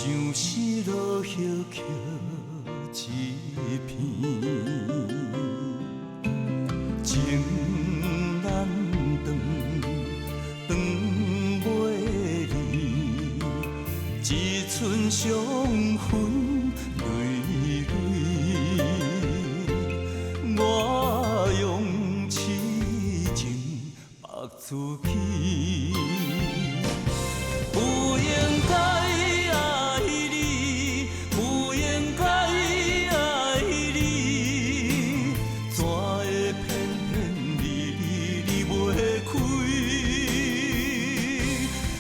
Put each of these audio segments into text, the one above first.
像是落叶捡一片，情难断，断袂离，一寸伤痕累累，我用痴情绑自己。 不应该爱你，不应该爱你，怎会偏偏你袂开？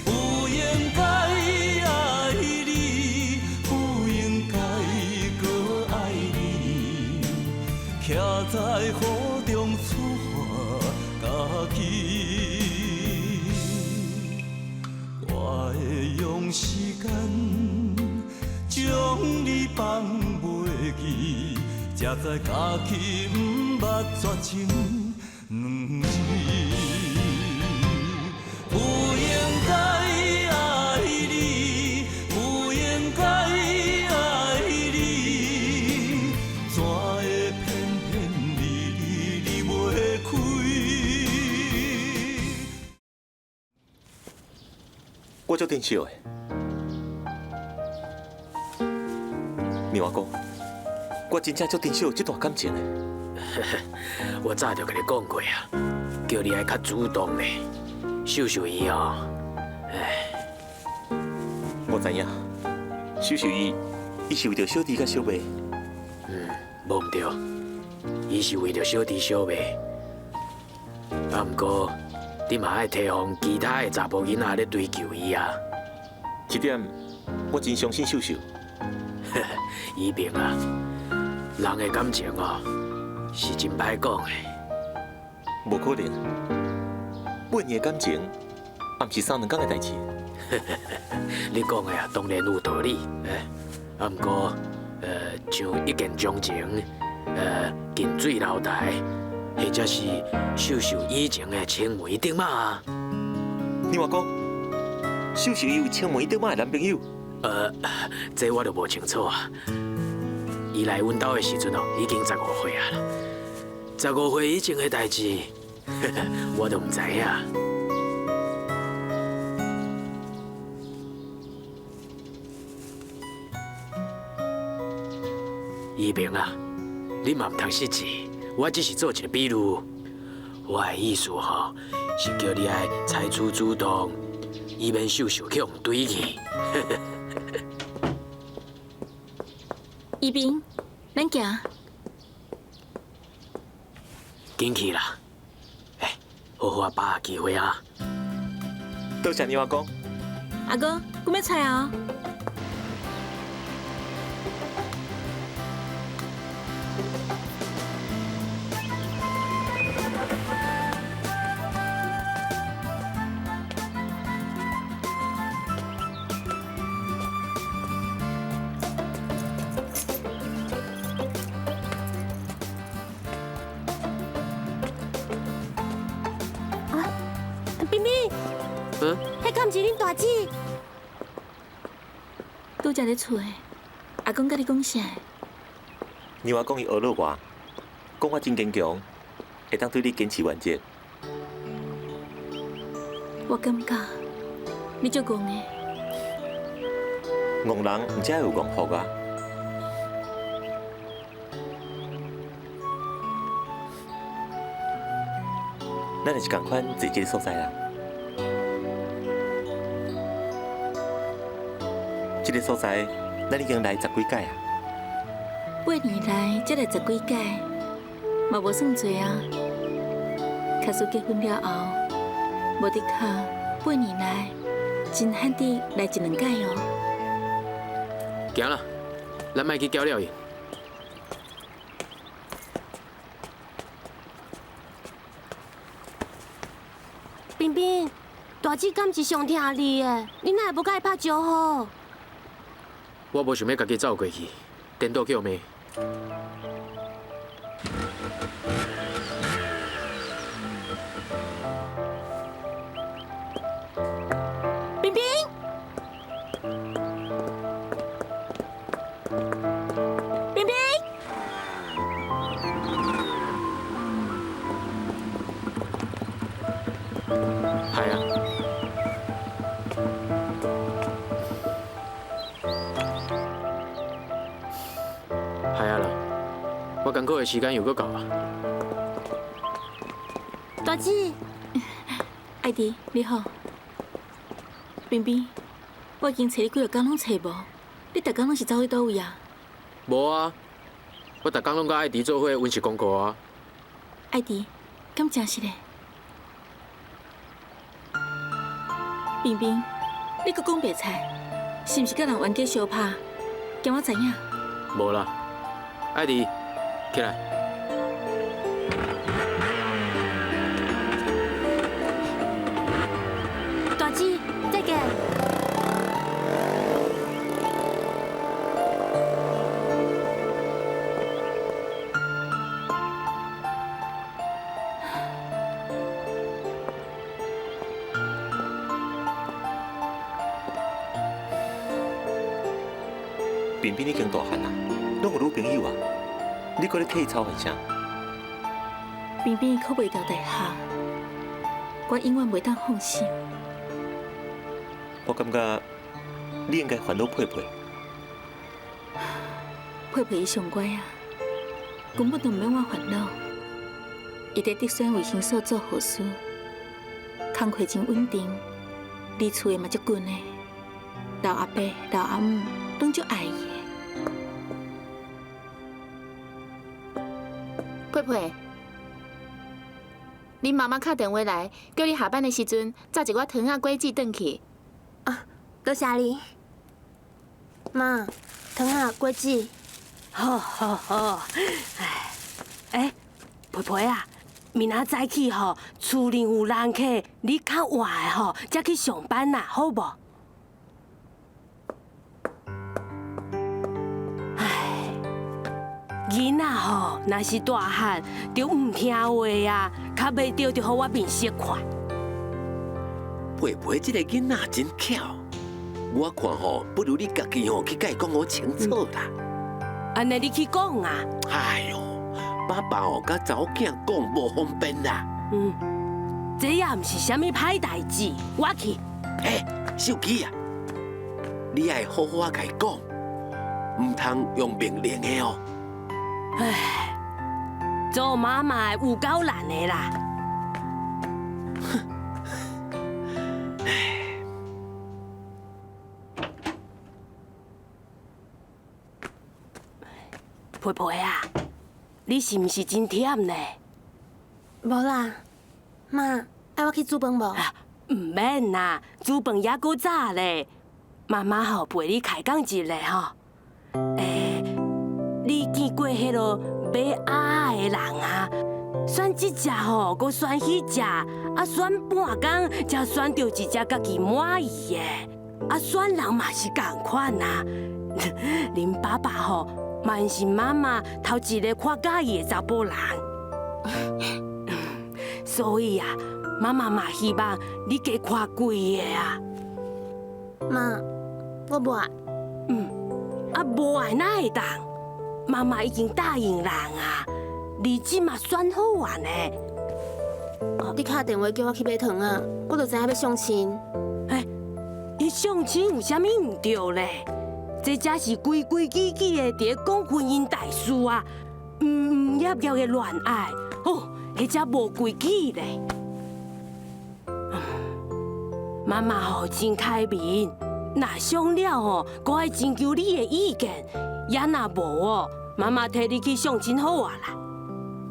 不应该爱你，不应该搁爱你，徛在雨中出发家己。 我会用时间将你放袂记，才知家己毋捌绝情两字。不应该爱你，不应该爱你，怎会偏偏你袂开？ 我足珍惜的，你话讲，我真正足珍惜这段感情的。我早就跟你讲过啊，叫你爱较主动嘞。秀秀伊哦，我知影，秀秀伊是为着小弟甲小妹。无毋对，伊是为着小弟小妹。啊，毋过你嘛爱提防其他的查甫囡仔咧追求伊啊。这点我真相信秀秀。伊明啊，人的感情哦，是真歹讲的。无可能，每年的感情，也毋是3、2天的代志。你讲的啊，当然有道理。啊，毋过，像一见钟情，近水楼台，或者是秀秀以前的青梅竹马啊。你话讲，秀秀伊有青梅竹马的男朋友？这我就无清楚啊。伊来阮兜的时阵哦，已经15岁啊啦。15岁以前的代志，我都唔知影。一鸣啊，你嘛唔通失志，我只是做一个比喻。我的意思吼，是叫你爱采取主动，以免秀秀去互追去。一鸣，咱行。紧去啦！好好把握机会啊！多谢你话讲。阿哥，我要菜哦。冰冰，迄敢毋是恁大姐？拄才咧厝诶，阿公甲你讲啥？你话讲伊学了我，讲我真坚强，会当对你坚持原则。我感觉你足戆诶。戆人毋只有戆福啊！咱就是共款坐这个所在啦。这个所在，咱已经来10几届啊。 8年来才来10几届，嘛无算多啊。假使结婚了后，无的确8年来真罕地来1、2届哦。行啦，咱莫去搅了伊。冰冰，大姐敢是上疼你的，你哪会无甲伊拍招呼？我无想要家己走过去，颠倒叫骂。冰冰，冰冰，系啊，系啊啦，我艰苦的时间又搁到啊。大姐，爱弟你好，冰冰，我已经找你几个工拢找无，你逐工拢是走去倒位啊？无啊，我逐工拢甲艾迪做伙温习功课啊。爱弟，敢真实嘞？冰冰，你搁讲白菜，是毋是甲人冤家相拍？惊我知影？无啦，艾迪，起来。大姐，再见。冰冰已经大汉啦，拢有女朋友啊，你搁咧替伊操很啥？冰冰考袂到大学，我永远袂当放心。我感觉你应该烦恼佩佩。佩佩伊上乖啊，根本就毋免我烦恼。伊在德选卫生所做护士，工课真稳定，离厝的嘛足近的。老阿伯、老阿姆拢足爱伊的。佩佩，恁妈妈打电话来，叫你下班的时阵炸一碗糖仔果子转去。多谢你，妈，糖啊，果子。好，哎，培培啊，明仔早起吼，厝里有人客，你较晚的吼，才去上班啦，好无？唉，囡仔吼，若是大汉，就唔听话啊，较袂着就互我面色看。佩佩这个囡仔真巧，我看吼，不如你家己吼去甲伊讲好清楚啦。安尼你去讲啊？哎呦，爸爸吼甲查某囝讲无方便啦。这也唔是啥物歹代志，我去。嘿，秀琪啊，你爱好好甲伊讲，唔通用命令的哦。唉，做妈妈的有够难的啦。培培啊，你是毋是真忝呢？无啦，妈，爱我去煮饭无？唔免啦，煮饭也够早咧。妈妈吼陪你开讲一下吼。你见过迄落买鸭的人啊？选这只吼，搁选迄只，啊选半工才选到一只家己满意的。啊选人嘛是共款啊。恁爸爸吼。嘛是妈妈头一个看介意的查甫人，所以啊，妈妈嘛希望你加看几个啊。妈，我无爱。啊无爱哪会当？妈妈已经答应人啊，日子嘛选好啊呢。你打电话叫我去买糖啊，我就知影要相亲。伊相亲有啥物唔对咧？这才是规规矩矩的伫咧讲婚姻大事啊，唔业业的恋爱，哦，迄才无规矩咧。妈妈吼真开明，若想了吼，搁爱征求你的意见，也若无哦，妈妈替你去相亲好啊啦。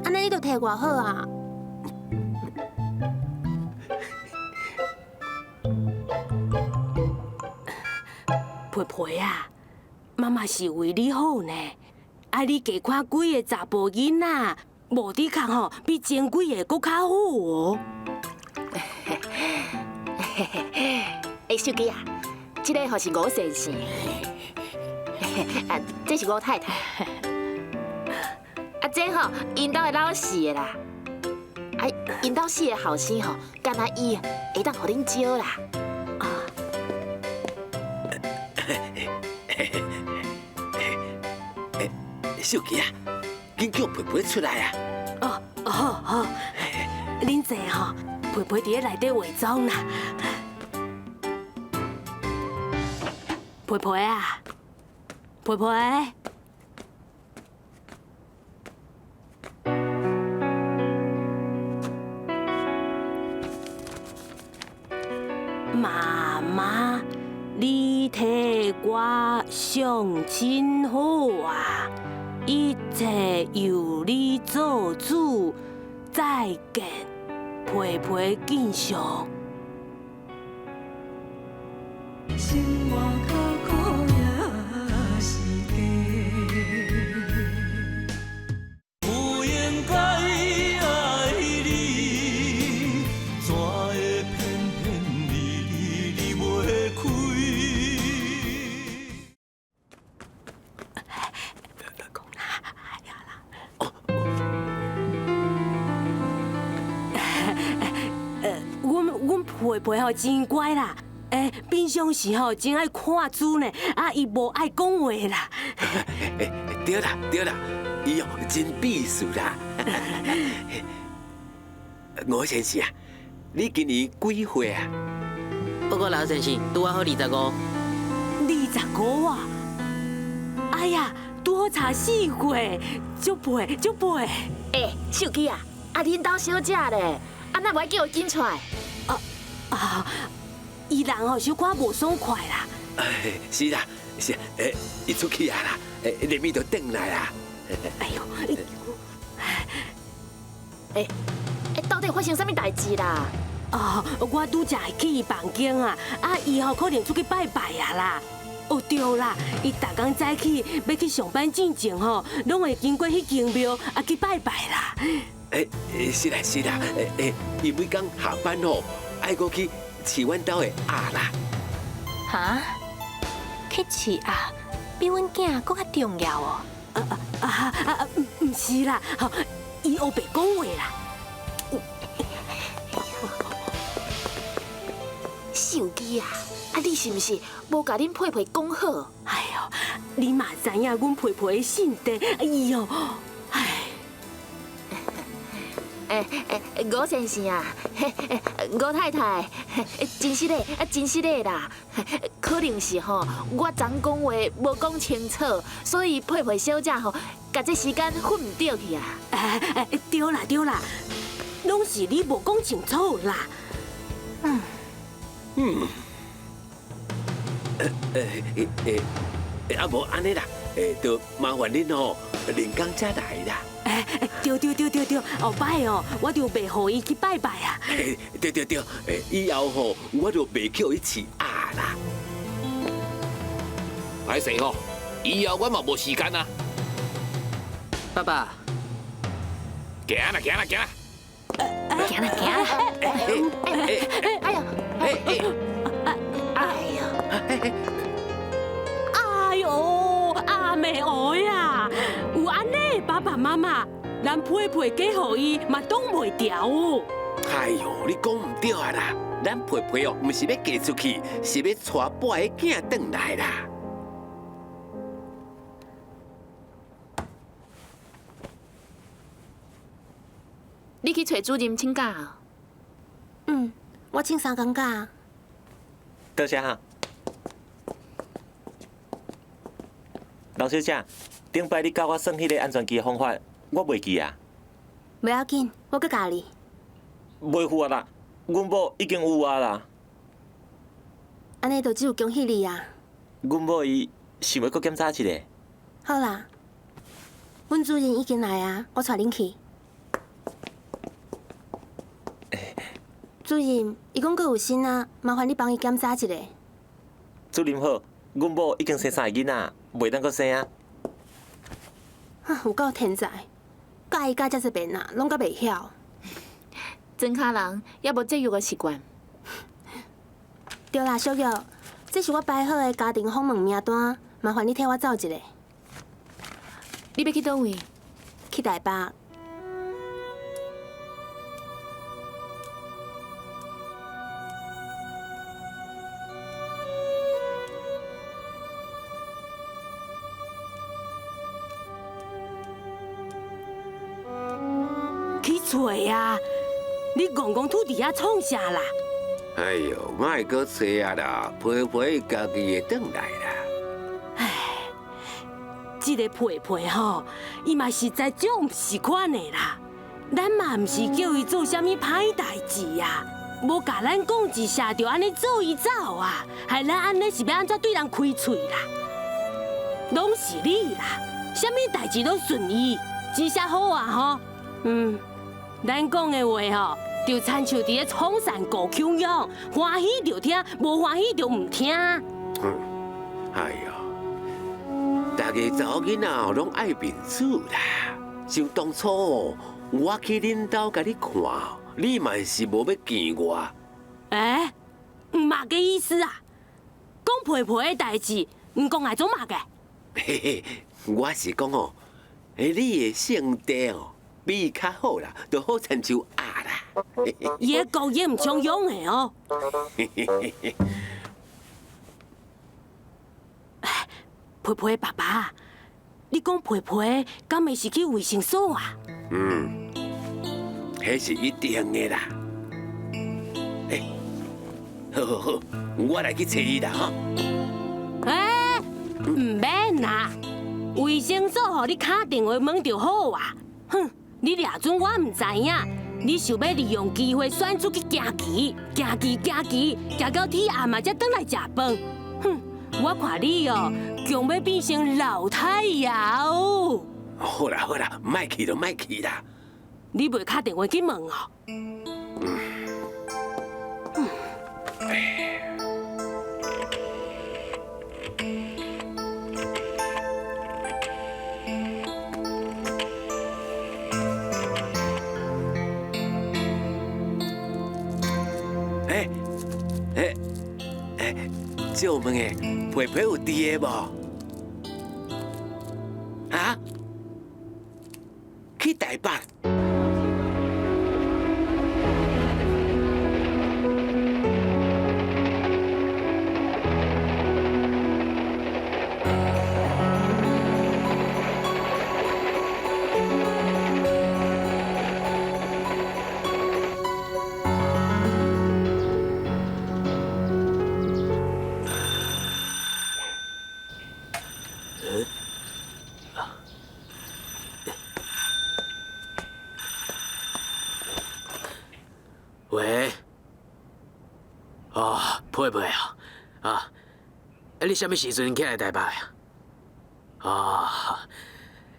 安尼你就替我好啊。培培啊！妈妈是为你好呢，爱你加看几个查甫囡仔，无抵抗吼，比前几个搁较好哦。手机啊，这个吼是吴先生，啊，这是我太太，啊，这吼因兜的老四的啦，啊，因兜四个后生吼，干那伊会当互恁招啦。小琪啊，紧叫培培出来啊！哦，好，恁坐吼，培培伫咧内底化妆啦。培培啊，培培。妈妈，你替我想真好啊！一切由你做主，再见，陪陪见上。生活较苦也是假，不应该爱你，怎会偏偏离袂开？阮培培吼真乖啦，平常时吼真爱看书呢，伊无爱讲话啦。对啦，伊哦真秘书啦。吴先生啊，你今年几岁啊？报告老先生，拄啊好25。25啊！哎呀，拄好差4岁，足背。秀琪啊，恁兜小姐咧，哪不爱叫伊紧出来？伊人吼小可无爽快啦。是啦，伊出去啊啦，连咪就转来啦。哎呦，到底发生什么代志啦？我拄才去伊房间啊，伊吼可能出去拜拜啊啦。哦对啦，伊逐工早起要去上班之前吼，拢会经过迄间庙去拜拜啦。是啦，伊每工下班吼，爱过去饲阮兜的鸭啦。哈？去饲鸭比阮囝搁较重要哦。唔是啦，吼，伊学白讲话啦。秀琪啊，你是毋是无甲恁佩佩讲好？哎呦，你嘛知影阮培培的性地，哎呦，吴先生啊，吴太太，真实的啦，可能是吼，我昨讲话无讲清楚，所以佩佩小姐吼，甲这时间混唔对去啊。对啦，拢是你无讲清楚啦。无安尼啦，就麻烦恁吼，连工才来啦。对，后摆哦，我就袂互伊去拜拜啊。对，以后吼，我就袂叫伊饲鸭啦。歹势吼，以后我嘛无时间啊。爸爸，行啦。行啦！哎呀！哎呦，阿妹儿呀，有安尼爸爸妈妈，咱陪陪嫁互伊嘛挡袂掉哦。哎呦，你讲唔对啊啦，咱培培哦，唔是要嫁出去，是要带8个囝转来啦。你去找主任请假啊？我请3天假。多谢哈。老小姐，顶摆你教我算迄个安全期的方法，我袂记啊。不要紧，我去教你。袂赴啊啦，阮某已经有啊啦。安尼就只有恭喜你啊！阮某伊想要搁检查一下。好啦，阮主任已经来啊，我带恁去。主任，伊讲阁有新啊，麻烦你帮伊检查一下。主任好，阮某已经生3个囡仔，袂当搁生啊。有够天才，教伊教遮侪遍啊，拢甲袂晓。真卡人也无节约的习惯。对啦，小玉，这是我摆好的家庭访问名单，麻烦你替我走一下。你要去倒位？去台北。找啊！你公公土地遐创啥啦？哎呦，莫搁找啊啦，皮皮家己会转来啦。唉，这个皮皮吼，伊嘛实在足唔是款的啦。咱嘛唔是叫伊做啥物歹代志呀，无甲咱讲一下就安尼做伊走啊，害咱安尼是要安怎对人开嘴啦？拢是你啦，啥物代志都顺意，真正好啊吼。咱讲的话吼，就亲像伫咧创山过腔样，欢喜就听，无欢喜就唔听。哎呦，大家查某囡仔拢爱面子啦。像当初我去恁兜甲你看，你嘛是无要见我。唔嘛个意思啊？讲皮皮的代志，唔讲来做嘛个？嘿嘿，我是讲哦，你的性地哦，比伊较好啦，就好亲像鸭啦。伊个讲也唔像样的哦。皮皮的爸爸，你讲皮皮敢会是去卫生所啊？迄是一定的啦。好，我来去找伊啦哈。唔免啦，卫生所互你打电话问就好啊。哼，你掠准我唔知影，你想要利用机会选出去行棋，行到天暗嘛才转来食饭。哼，我看你哦，强要变成老太爷哦。好啦，莫去啦。你袂打电话去问哦？借问诶，皮皮有伫个无？啊？去台北？喂，皮皮你什么时阵起来台北啊？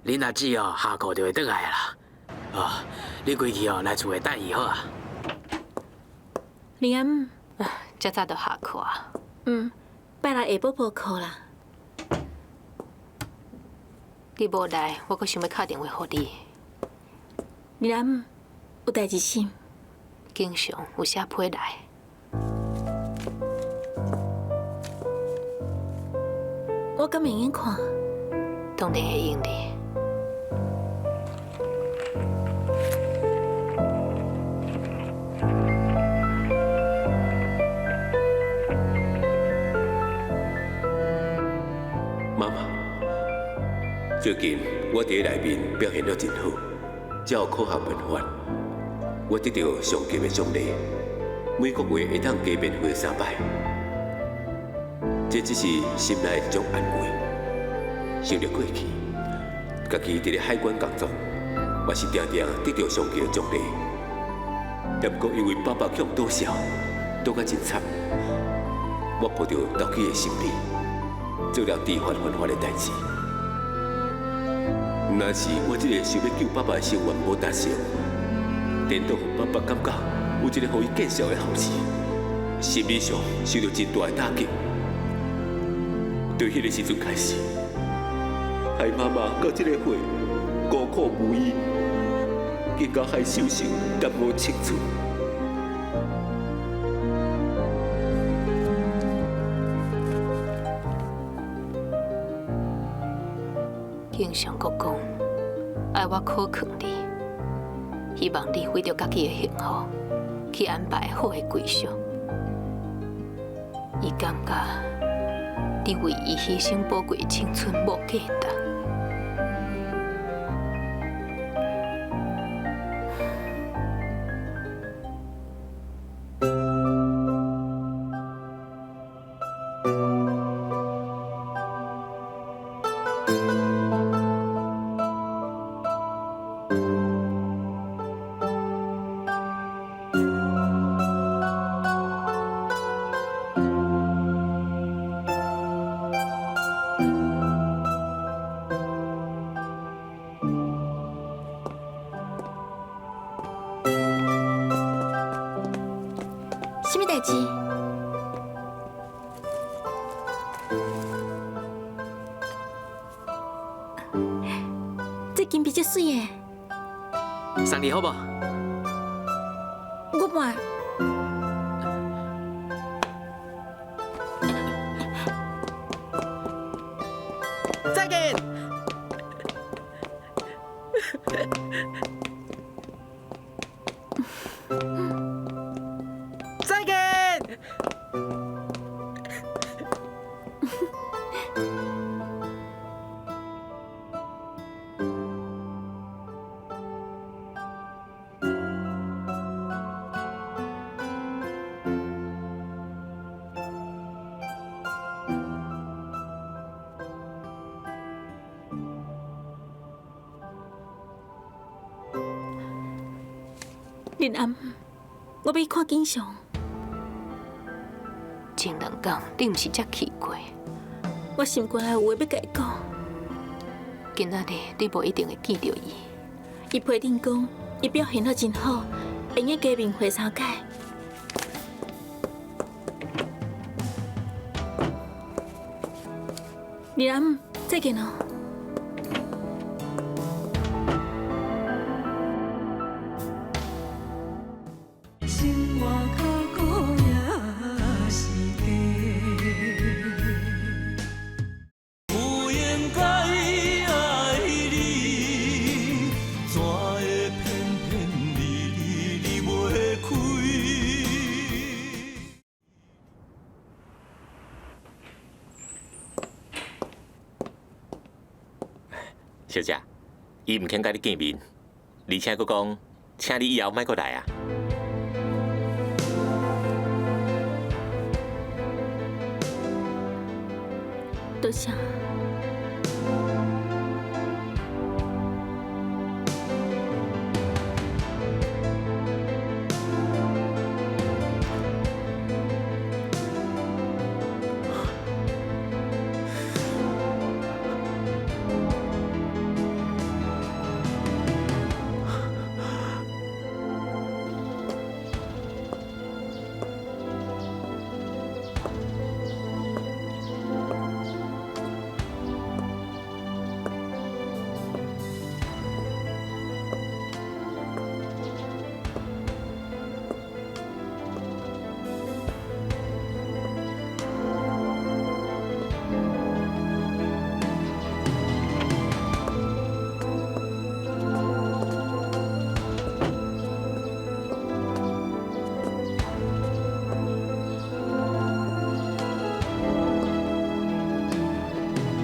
恁阿姊下课就会转来啦。你规矩来厝下等伊好啊。林安，这早就下课啊。拜六下晡无课啦。你无来，我阁想要打电话给你。林安，有代志是？经常有写批来。我敢会用看？当然会用的。妈妈，最近我伫内面表现得真好，才有考学文法。我得到上级的奖励，每个月会当加免费3摆。这只是心内一种安慰。想着过去，家己伫咧海关工作，嘛是常常得到上级的奖励。也不过因为爸爸去互倒小，倒甲真惨，我抱着投机的心理，做了违法犯法的代志。若是我这个想要救爸爸的心愿无达成，颠倒互爸爸感觉有一个互伊见笑的后事，心理上受到真大的打击。对迄个时阵开始，害妈妈到这个岁孤苦无依，更加害受伤，淡无青春。经常阁讲，爱我考劝你，希望你为着家己的幸福，去安排好的归宿。伊感觉你为伊牺牲宝贵的青春无价值。什么代志？这金币足水的，送你好不？我买。再见。再见。林暗，我要看景象。前2天你毋是才去过，我心肝内有话要甲伊讲。今仔日你无一定会见到伊。伊批定讲，伊表现得真好，会用加冕会相解。林暗，再见哦。心外较苦也是假，有应该爱你，怎会偏偏离袂开？小姐，伊唔肯甲你见面，而且佫讲，请你以后莫过来啊。多谢。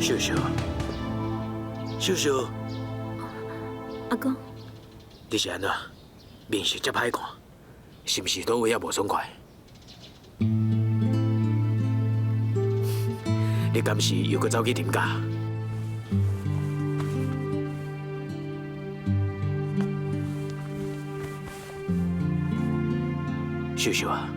秀秀，秀秀，阿公，你是安怎？面色这歹看，是不是倒位也无爽快？你敢是又搁走去啉假？秀秀啊！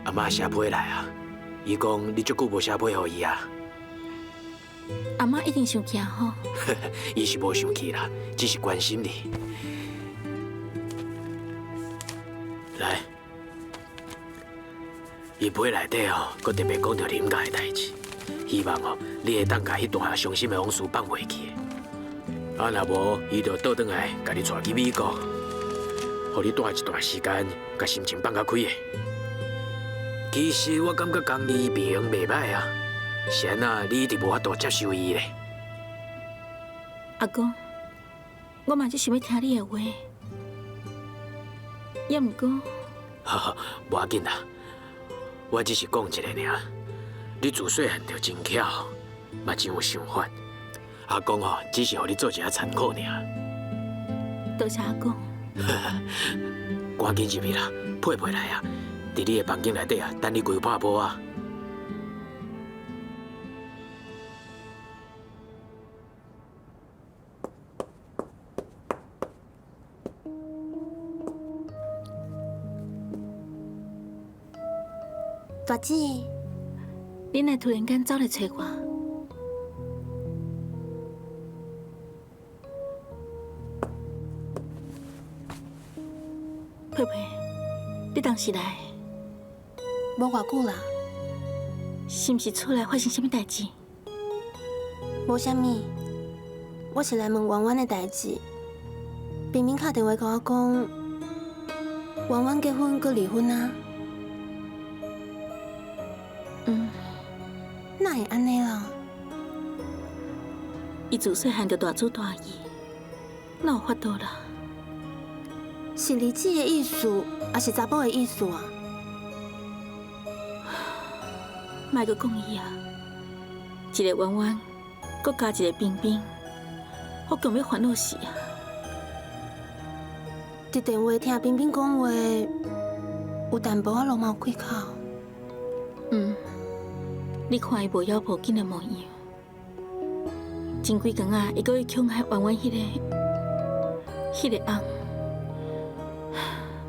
阿妈写批来啊，伊讲你足久无写批互伊啊。阿妈一定生气吼。伊是无生气啦，只是关心你。来，伊批内底哦，佮特别讲到啉家的代志，希望哦，你会当甲迄段伤心的往事放袂记。啊，若无，伊就倒转来，甲你带去美国，互你待一段时间，甲心情放较开的。其实我感觉江丽萍袂歹啊，是安那你一直无法度接受伊咧。阿公，我嘛只想要听你的话，也毋过，无要紧啦，我只是讲一个尔。你自细汉就真巧，嘛真有想法。阿公哦，只是互你做一下参考尔。多谢阿公。赶紧入去啦，配来啊！伫你的房间内底啊，等你规拍波啊。大姐，恁来突然间走来找我，佩佩，你当时来，无偌久啦，是毋是厝内发生什么代志？无啥物，我是来问婉婉的代志。冰冰打电话甲我讲，婉婉结婚佮离婚啊。哪会安尼啦？伊自细汉就大主大义，哪有法度啦？是儿子的意思，还是查甫的意思啊？莫阁讲伊啊！一个弯弯，阁加一个冰冰，我更要烦恼死啊！伫电话听冰冰讲话，有淡薄仔落毛开口。你看伊无妖无紧的模样，前几工啊，伊阁去强害弯弯迄个翁，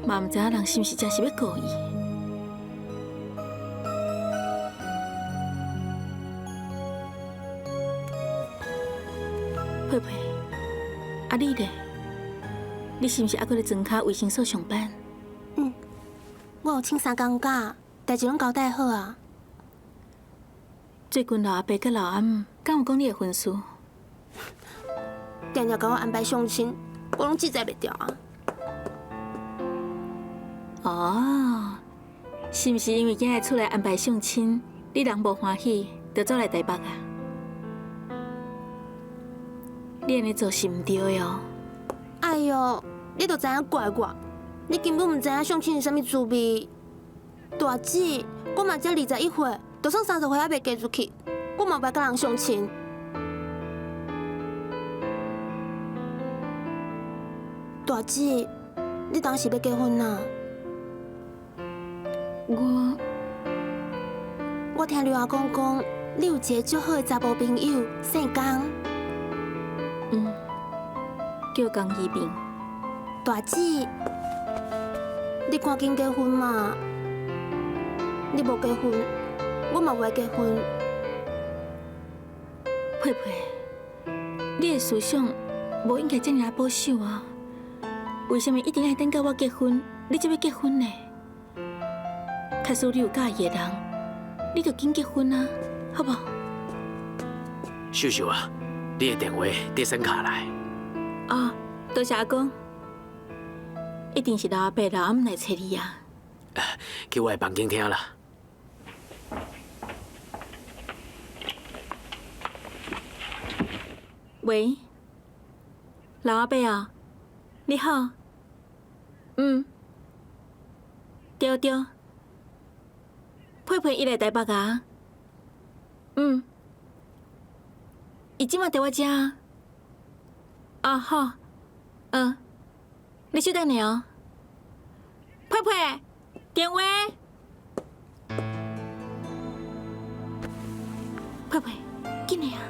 嘛毋知影人是毋是真是要告伊。佩佩，啊你咧？你是毋是还阁咧庄脚卫生所上班？我有请3工假，代志拢交代好啊。最近老阿伯甲老阿姆敢有讲你的婚事？定定甲我安排相亲，我拢记载袂掉啊。哦，是毋是因为今日出来安排相亲，你人无欢喜，就走来台北啊？你安尼做是毋对的哦。哎哟，你都知影怪我，你根本毋知影相亲是啥物滋味。大姐，我嘛才21岁，就算30岁还袂嫁出去，我嘛袂甲人相亲。大姐，你当时要结婚啊？我听刘阿公讲，你有一个足好的查甫朋友，姓江。叫江一bình。大姐，你赶紧结婚嘛！你无结婚，我嘛袂结婚。佩佩，你的思想无应该这样保守啊！为什么一定要等到我结婚，你才要结婚呢？假使你有介意的人，你就紧结婚啊，好不好？秀秀啊，你的电话伫先卡来。哦，多谢阿公。一定是老阿伯、老阿姆来找你啊！去我的房间听啦。喂，老阿伯啊，你好。对对。佩佩伊来台北啊。伊即马伫我遮啊。啊好。你稍等下哦。佩佩，电话。佩佩，紧来啊！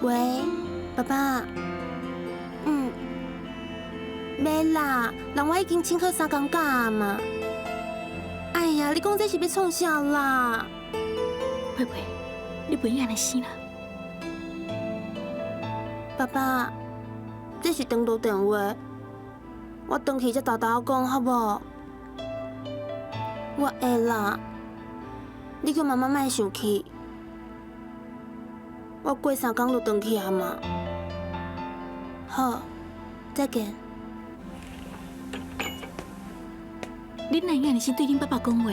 喂，爸爸。没啦，人我已经请好3工假啊嘛。哎呀，你讲这是要创啥啦？佩佩，你不要安尼想啦。爸爸，这是长途电话，我回去才豆豆讲好无？我会啦，你叫妈妈莫生气。我过3工就回去啊嘛。好，再见。你哪会安尼是对恁爸爸讲话？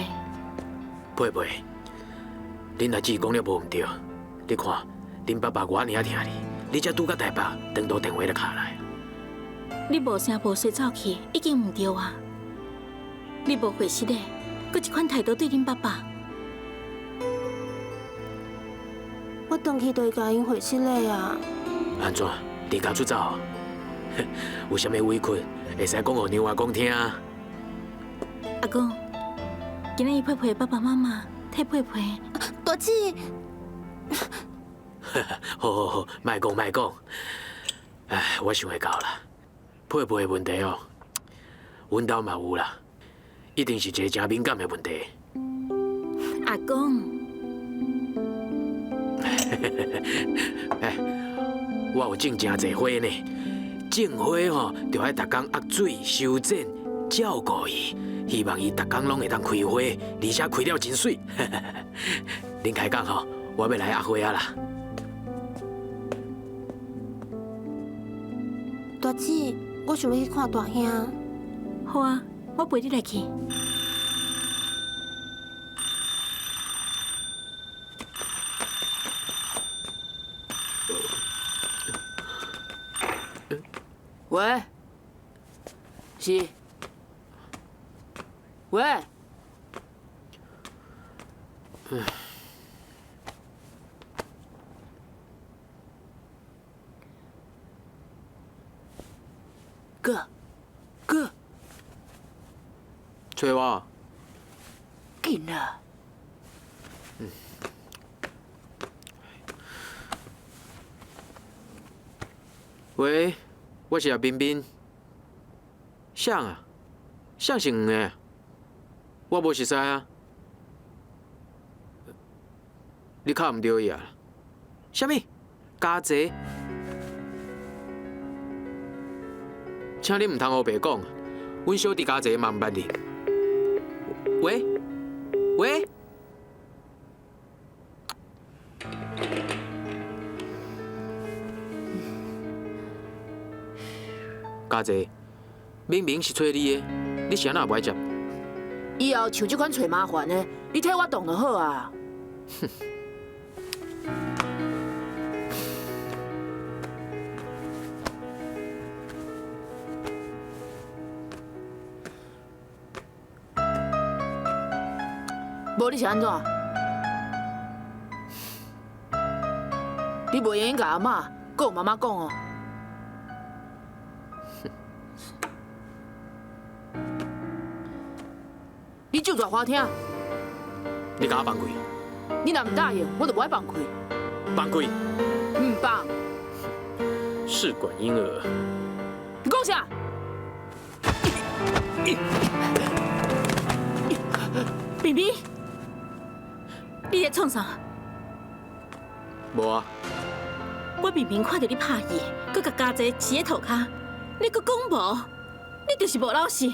佩佩，恁阿姊讲了无毋对，你看，恁爸爸我尔疼你，你才拄到台北，长途电话就卡来。你无声无息走去，已经毋对啊！你无回息嘞，搁一款态度对恁爸爸。我回去就会甲因回失礼啊。安怎？离家出走？有啥物委屈，会使讲互娘外公听啊？阿公，今日佩佩爸爸妈妈替佩佩。大姊，好，莫讲。哎，我想会到啦。佩佩的问题哦，阮兜嘛有啦，一定是一个真敏感的问题。阿公，哎，我有种真侪花呢，种花吼，就爱逐工压水、修剪、照顾伊，希望伊逐工拢会当开花，而且开了真水。恁开讲吼，我要来压花啊啦。大姊，我想要去看大兄。好啊，我陪你来去。喂，是，喂，哥，找我？紧啊！喂，我是阿彬彬。谁啊？谁是黄的？我无熟悉啊。你敲唔对伊啊？啥物？家姐？请你唔通黑白讲，阮小弟家姐嘛唔捌你。喂，家姐，明明是找你的，你谁哪不爱接？以后像这款找麻烦的，你替我动就好啊。无你是安怎？你袂用甲阿嬷、佮妈妈讲哦。你就大花听，你甲我放开！你若唔答应，我就不爱放开。放开！唔放。试管婴儿。你讲啥？彬彬，你在创啥？无啊。我明明看到你拍伊，佮甲家姐饲喺涂骹，你佮讲无，你就是无老实。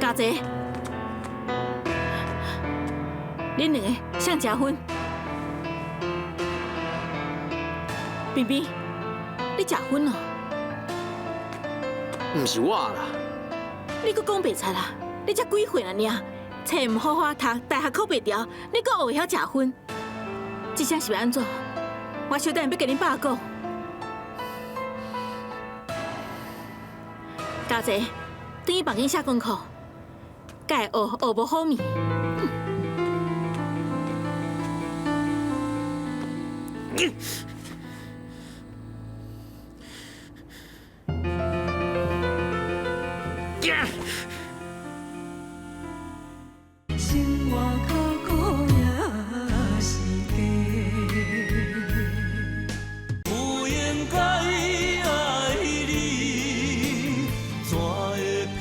家姐，恁两个想结婚？彬彬，你结婚了？唔是我啦。你搁讲白菜啦？你才几岁啦尔？册唔好好读，大学考袂调，你搁学会晓结婚？这声是要安怎？我小等下要跟恁爸讲。家姐，等于房间写功课，该学无好面。生活苦苦也是假，有应该爱你，怎会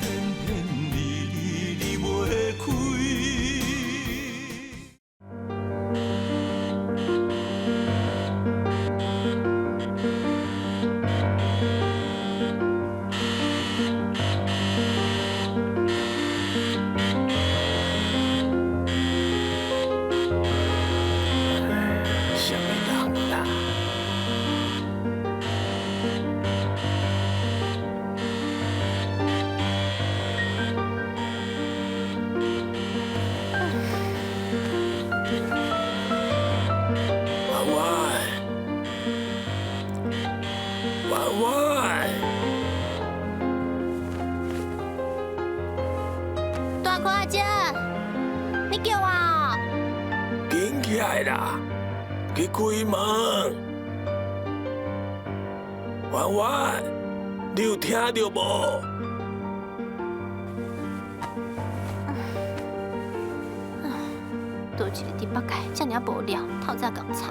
偏偏离袂开？看阿姐，你叫我哦。紧起来啦，去开门。婉婉，你有听到无？倒一个伫北界，遮尔无聊，透早共吵。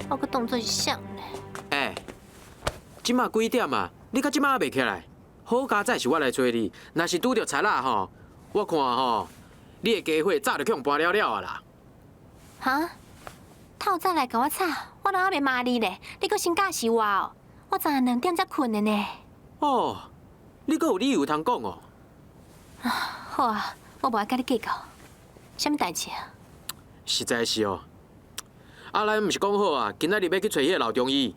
我搁当作是啥呢？哎，即马几点啊？你到即马还袂起来？好佳哉是我来找你，若是拄着贼仔吼，我看吼，你的家伙早就去互搬了了啊啦。哈？透早来甲我吵，我哪还袂骂你咧？你搁先教死我哦！我昨下2点才困的呢。哦，你搁有理由通讲哦。好啊，我无爱甲你计较。啥物代志啊？实在是哦。啊，咱毋是讲好啊，今仔日要去找迄个老中医。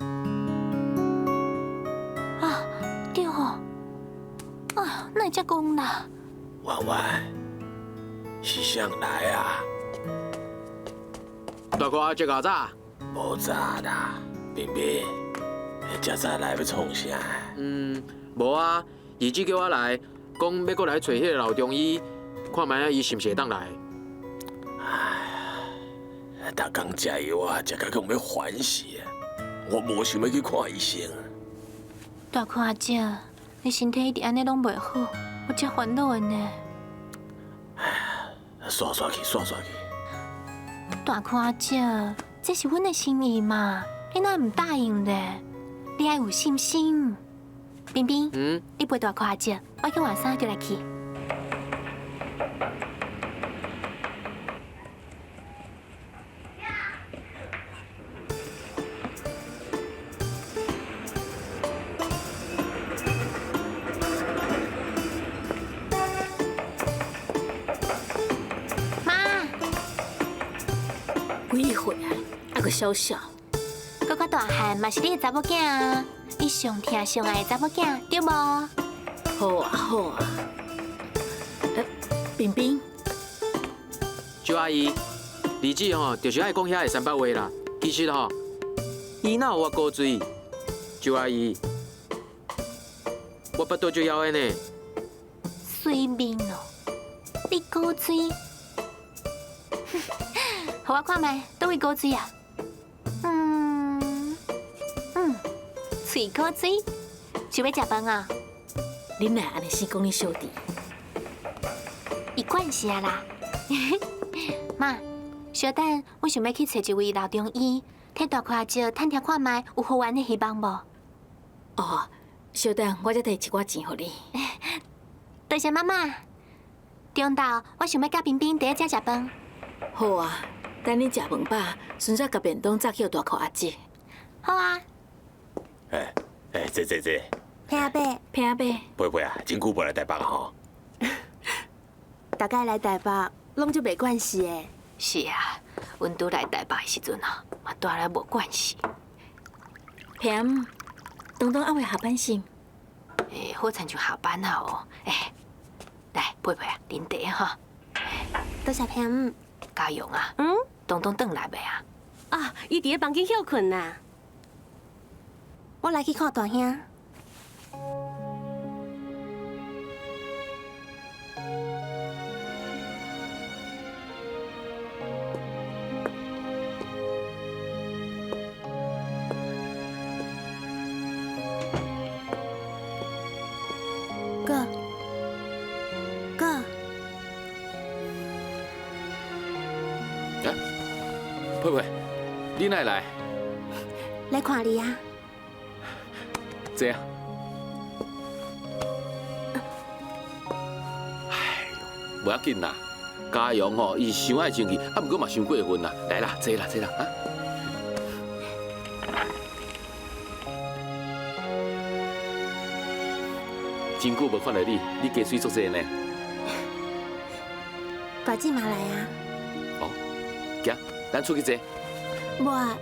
啊，对哦。啊，那会才讲啦？婉婉，是谁来啊？大哥阿这个早？无早啦，冰冰，遮早来要创啥？无啊，姨姊叫我来，讲要过来找迄个老中医，看卖伊是毋是会当来。逐工食药啊，食到讲要烦死啊！我无想要去看医生。大哥阿姐，你身体一直安尼拢袂好，我真烦恼的呢。刷刷去，刷刷去。大哥阿姐，这是阮的心意嘛，你哪唔答应咧？你爱有信心。冰冰，你陪大哥阿姐，我去换衫就来去。几岁啊？还个小小，哥哥大汉嘛是你的查某囝啊，你上疼上爱的查某囝，对无？好啊好啊。冰冰，周阿姨，日子吼就是爱讲遐个300话啦。其实吼，伊哪有我高水？周阿姨，我巴肚就枵的呢。水面哦，你高水？互我看卖，倒位高水啊？喙高水，想要食饭啊？恁来安尼先讲你小弟，伊惯势啊啦。妈，小等，我想要去找一位老中医，替大块石探听看卖有好玩的希望无？哦，小等，我再摕一寡钱互你。多谢妈妈。中昼我想要甲冰冰第一只食饭。好啊，等你食饭饱，顺便甲便当炸去大裤阿姐。好啊。这，平阿伯，平阿伯，贝贝啊，真久无来台北吼。大概来台北，拢就袂惯势的。是啊，阮拄来台北的时阵啊，嘛住来无惯势。平，东东还未下班先。好亲像下班啊哦。来，贝贝啊，啉茶哈。多谢平。加油啊！东东转来未啊？啊，伊伫咧房间休困啦。我来去看大兄。哥，佩佩，你哪会来？来看你啊！这样。无要紧啦，家阳吼，伊伤爱生气，啊，毋过嘛伤过分啦。来啦，坐啦，啊！真久无看到你，你加水足济呢。大姐嘛来啊！哦，行，咱出去坐。无啊，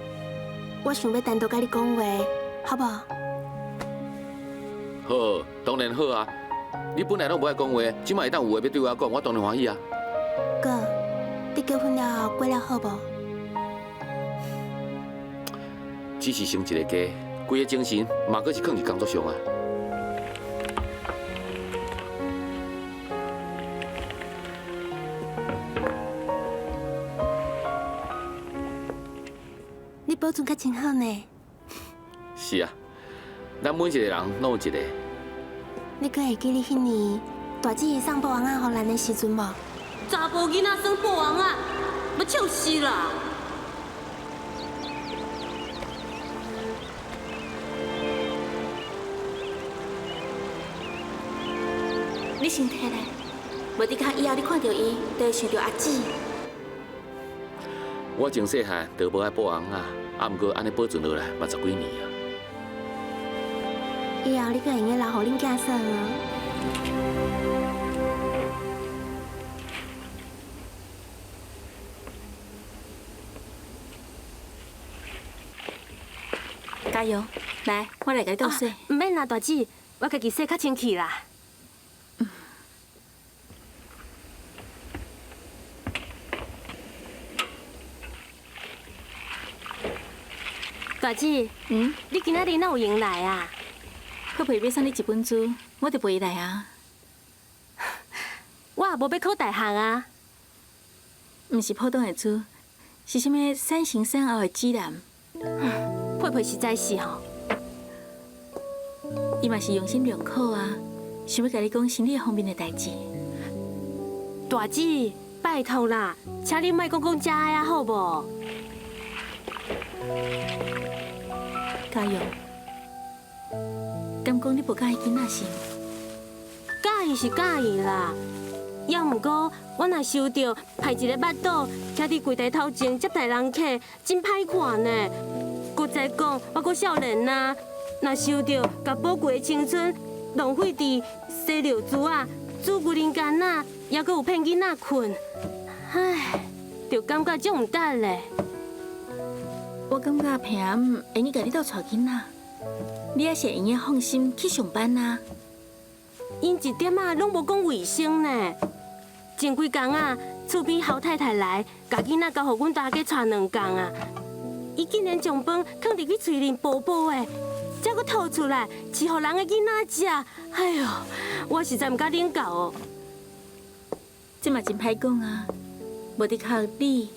我想要单独甲你讲话，好不好？好，当然好啊。你本来拢无爱讲话，即摆会当有话要对我讲，我当然欢喜啊。哥，你结婚了后过了好无？只是生一个家，规个精神嘛，搁是放伫工作上啊。保存较真好呢。是啊，咱每一个人拢有一个。你阁会记你迄年大姐送布王仔互咱的时阵无？查甫囡仔耍布王啊，要笑死啦！你先摕来，无伫卡以后你看到伊，就会想到阿姊。我从细汉就无爱布红啊，毋过安尼保存落来嘛10几年啊。以后你阁会用留互恁囝耍啊？加油！来，我来甲你倒水。唔免啦，大姊，我家己洗较清气啦。大姊，你今仔日哪有闲来啊？泡皮要送你一本书，我就陪伊来啊。我也无要考大学啊。毋是普通的书，是啥物产生产后的指南。佩佩实在是吼，伊嘛是用心良苦啊，想要甲你讲生理方面的代志。大姊，拜托啦，请你莫讲遮啊，好无？加油！敢讲你无介意囡仔是？介意是介意啦，要毋过我若收到派一个巴肚，徛伫柜台头前接待人客，真歹看呢。搁再讲，我搁少年呐，若收到甲宝贵的青春浪费伫洗尿珠啊、煮牛奶干啊，还搁有骗囡仔困，唉，就感觉足毋值嘞。我感觉平安会用甲你斗带囡仔，你也是会用放心去上班啊。因一点仔拢无讲卫生呢。前几工啊，厝边侯太太来，甲囡仔交互阮大家带2工啊。伊竟然将饭放入去嘴里薄薄的，才搁吐出来饲互人的囡仔食。哎呦，我实在毋敢领教哦。这嘛真歹讲啊，无伫靠你、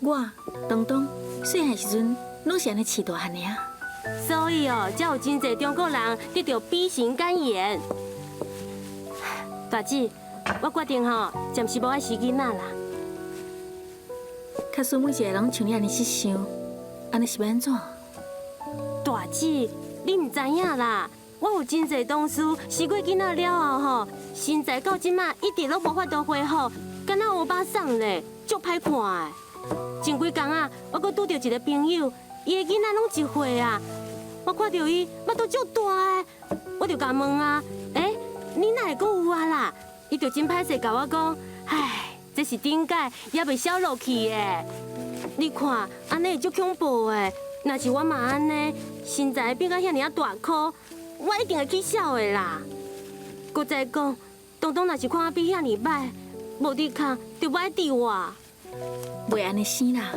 我、东东细汉时阵拢是安尼饲大汉的啊。所以哦，才有真侪中国人得到 B 型肝炎。大姊，我决定吼，暂时无爱生囡仔啦。假使每一个人像你安尼去想，安尼是要安怎？大姊，你唔知影啦，我有真侪同事生过囡仔了后吼，身材到即马一直拢无法度恢复，敢若乌巴桑咧，足歹看的。前几工啊，我搁拄到一个朋友，伊的囡仔拢1岁啊，我看到伊目肚足大的，我就甲问啊，你哪会搁有啊啦？伊就真歹势甲我讲，唉，这是顶届也未消落去的。你看，安尼会足恐怖的。若是我嘛安尼，身材变到遐尔啊大颗，我一定会去笑的啦。搁再讲，东东若是看我比遐尔歹，无伫卡就不爱伫我。袂安尼生啦，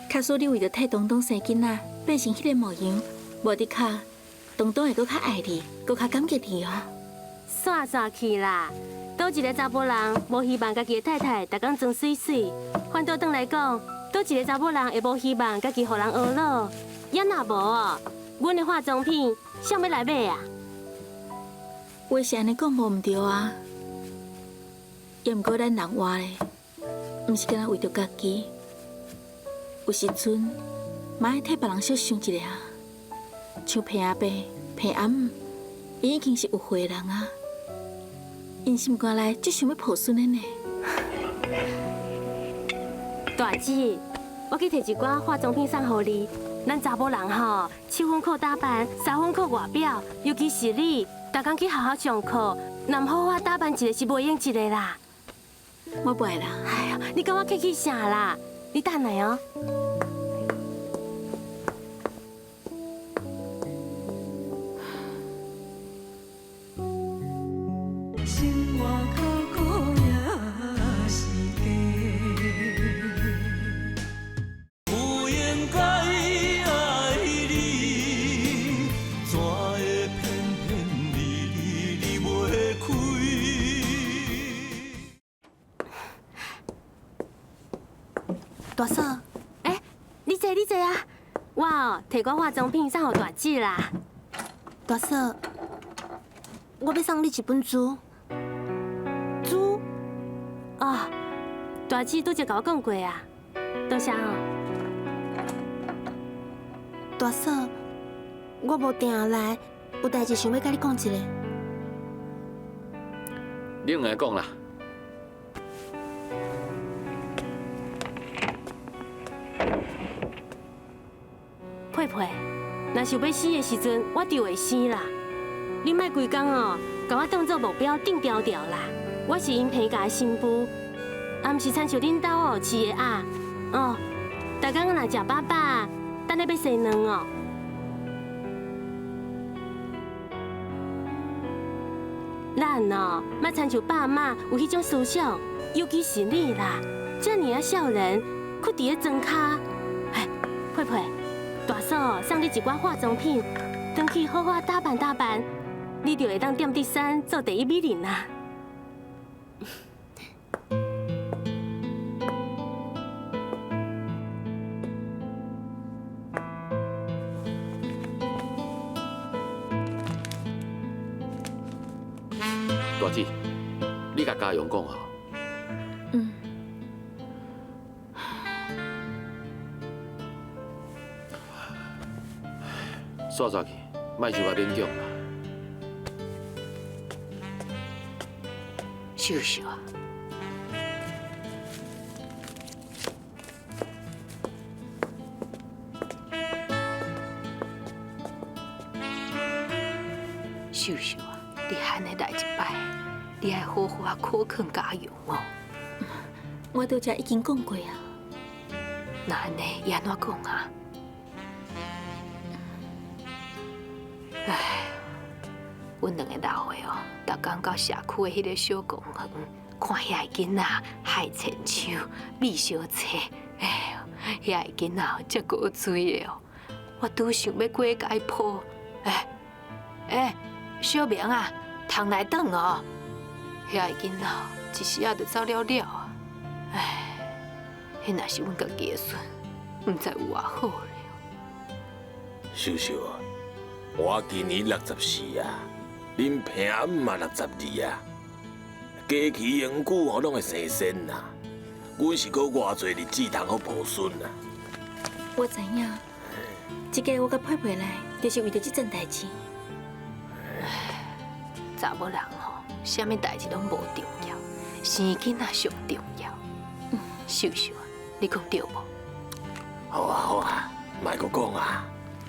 假使你为着替东东生囡仔，变成迄个模样，无伫卡，东东会搁较爱你，搁较感激你哦。煞煞去啦！倒一个查甫人无希望家己的太太逐工装水水，反倒转来讲，倒一个查某人会无希望家己互人婀娜？也若无哦，阮的化妆品谁要来买啊？话是安尼讲无毋对啊，也毋过咱人活咧，毋是干那为着家己，有时阵嘛爱替别人小想一下。像平阿伯、平阿姆，伊已经是有岁的人啊，因心肝内只想要抱孙的呢。大姊，我去摕一寡化妆品送互你。咱查某人吼，7分靠打扮，3分靠外表，尤其是你，逐工去好好上课，若唔好好打扮一个是袂用一个啦。我不爱啦。哎呀，你甲我客气啥啦？你等来哦。生活苦苦也是假，有应该爱你，怎会偏偏离袂开？大嫂，你坐啊。我哦摕我化妆品送互大姐啦。大嫂，我要送你一本书。猪？哦，大姐拄则甲我讲过啊，多谢哦。大嫂，我无定来，有代志想要甲你讲一下。你用来讲啦。佩佩，若是要死的时阵，我就会死啦。你莫规工哦，甲我当作目标定调调啦。我是因皮家的新妇，啊，毋是亲像恁兜哦饲的鸭。哦，逐工若食饱饱，等下要生卵哦。咱哦，莫亲像爸妈有迄种思想，尤其是你啦，遮尔啊少年，屈伫咧床骹。哎，佩佩。大嫂送你一罐化妆品，回去好好打扮打扮，你就会当踮伫山做第一美人啦。大姐，你甲家勇讲啊。嗯。煞煞去，莫想我勉强啦。秀秀啊，秀秀啊，你喊你来一摆，你爱好好啊考劝家用哦。我拄则已经讲过啊。那安尼伊安怎讲啊？唉，阮两个老的哦，逐工到社区的迄个小公园，看遐个囡仔海亲像、米小菜，哎呦，遐个囡仔遮古锥的哦，我拄想要过去甲伊抱，小明啊，通来转哦，遐个囡仔一时仔就走了了啊，唉，迄若是阮家己的孙，毋知有偌好咧。秀秀啊！我今年64啊，恁平安嘛62啊，家期永久吼拢会生仙呐。阮是搁偌济日子通好抱孙啊。我知影，即个我甲佩佩来，就是为着即件代志。查某人吼，啥物代志拢无重要，生囡仔上重要。秀秀啊，你讲对无？好啊好啊，莫搁讲啊。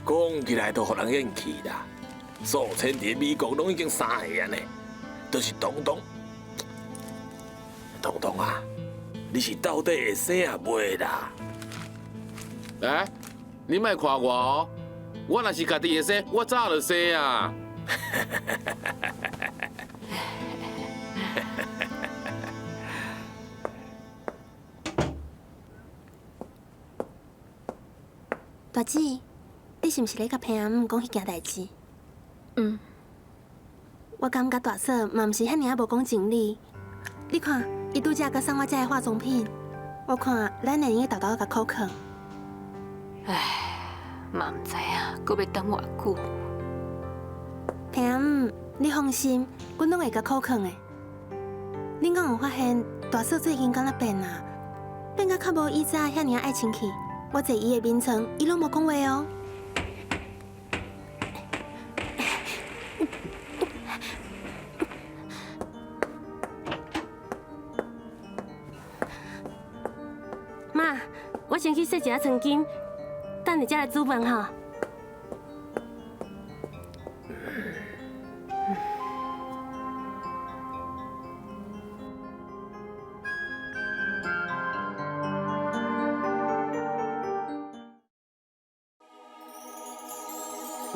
讲起来都互人厌气啦。数千伫美国拢已经3下啊呢，都是东东。东东啊，你是到底会生啊袂啦？哎，你莫夸我哦，我若是家己会生，我早就生啊。大姐，你是毋是咧甲平安讲迄件代志？嗯。我感觉大嫂嘛毋是遐尔啊无讲情理。你看，伊拄则甲送我遮个化妆品，我看咱会用个豆豆甲口渴。唉，嘛毋知影，搁要等偌久。平安，你放心，阮拢会甲口渴的。恁敢有发现大嫂最近敢若变啊？变甲较无以前遐尔爱生气。我坐伊的眠床，伊拢无讲话哦。妈，我先去洗一下床巾，等下才来煮饭哈。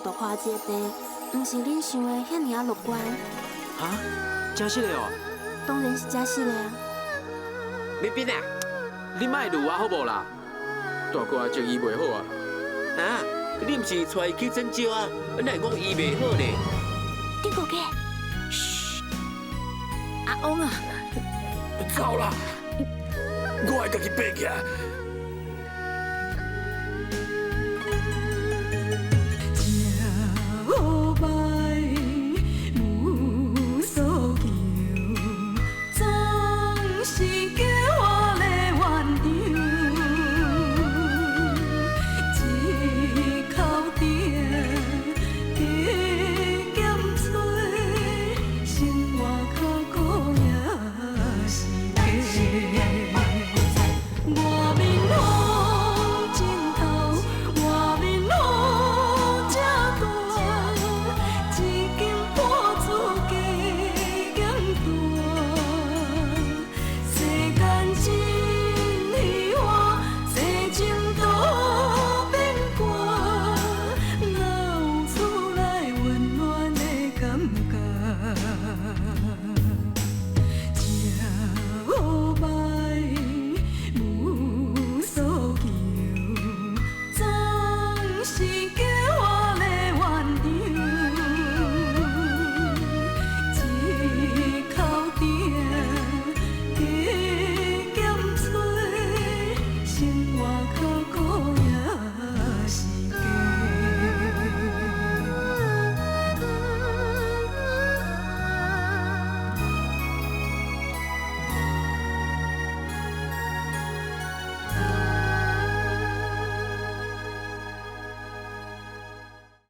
大花姐爸，毋是恁想的遐尔啊乐观。哈？真实的哦？当然是真实的啊。你斌啊，你莫撸啊好无啦？大哥啊，情伊袂好啊。啊，你毋是带伊去针灸啊？哪会讲伊袂好呢？丁哥哥，嘘，阿翁啊，走啦！我爱家己爬起来。